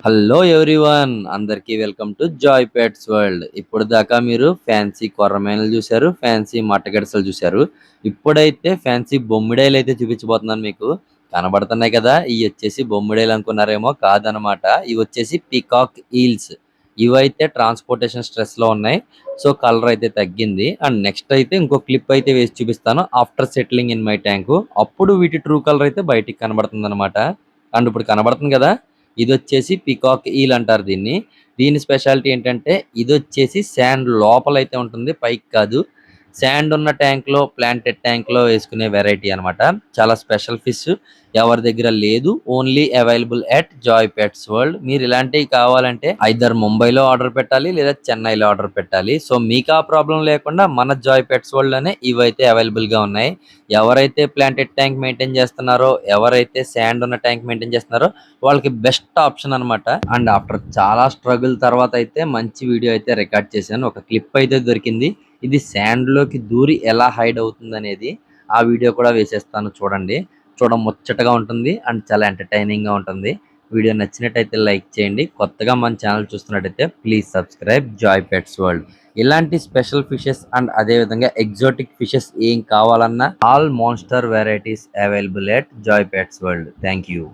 Hello everyone, అందరికీ welcome to Joy pets world. ఇప్పుడు దాకా మీరు ఫ్యాన్సీ కొర్రమేనలు చూశారు, ఫ్యాన్సీ మట్టగడసలు చూశారు. ఇప్పుడైతే ఫ్యాన్సీ బొమ్మిడాయలు అయితే చూపించబోతున్నాను మీకు. కనబడుతున్నాయి కదా, ఇవి వచ్చేసి బొమ్మిడాయలు అనుకున్నారేమో, కాదనమాట. ఇవి వచ్చేసి పీకాక్ ఈల్స్. ఇవైతే ట్రాన్స్పోర్టేషన్ స్ట్రెస్ లో ఉన్నాయి. సో కలర్ అయితే తగ్గింది. అండ్ నెక్స్ట్ అయితే ఇంకో క్లిప్ అయితే వేసి చూపిస్తాను after settling in my tank. అప్పుడు వీటి ట్రూ కలర్ అయితే బయటికి కనబడుతుంది అనమాట. అండ్ ఇప్పుడు కనబడుతుంది కదా, ఇది వచ్చేసి పీకాక్ ఈల్ అంటారు దీన్ని. దీని స్పెషాలిటీ ఏంటంటే ఇది వచ్చేసి శాండ్ లోపల అయితే ఉంటుంది, పైకి కాదు. శాండ్ ఉన్న ట్యాంక్ లో, ప్లాంటెడ్ ట్యాంక్ లో వేసుకునే వెరైటీ అన్నమాట. చాలా స్పెషల్ ఫిష్, ఎవరి దగ్గర లేదు. Only available at Joy pets world. మీరు ఇలాంటివి కావాలంటే ఐదర్ ముంబైలో ఆర్డర్ పెట్టాలి లేదా చెన్నైలో ఆర్డర్ పెట్టాలి. సో మీకు ఆ ప్రాబ్లం లేకుండా మన జాయ్ పెట్స్ వరల్డ్ లోనే ఇవైతే అవైలబుల్ గా ఉన్నాయి. ఎవరైతే ప్లాంటెడ్ ట్యాంక్ మెయింటైన్ చేస్తున్నారో, ఎవరైతే శాండ్ ఉన్న ట్యాంక్ మెయింటైన్ చేస్తున్నారో వాళ్ళకి బెస్ట్ ఆప్షన్ అన్నమాట. అండ్ ఆఫ్టర్ చాలా స్ట్రగుల్ తర్వాత అయితే మంచి వీడియో అయితే రికార్డ్ చేశాను. ఒక క్లిప్ అయితే దొరికింది. ఇది శాండ్ లోకి దూరి ఎలా హైడ్ అవుతుంది అనేది ఆ వీడియో కూడా వేసేస్తాను, చూడండి. ముచ్చటగా ఉంటుంది అండ్ చాలా ఎంటర్టైనింగ్ గా ఉంటుంది. వీడియో నచ్చినట్టయితే లైక్ చేయండి. కొత్తగా మన ఛానల్ చూస్తున్నట్టయితే please subscribe Joy pets world. ఇలాంటి స్పెషల్ ఫిషెస్ అండ్ అదే విధంగా ఎగ్జాటిక్ ఫిషెస్ ఏం కావాలన్నా all monster varieties available at Joy pets world. Thank you.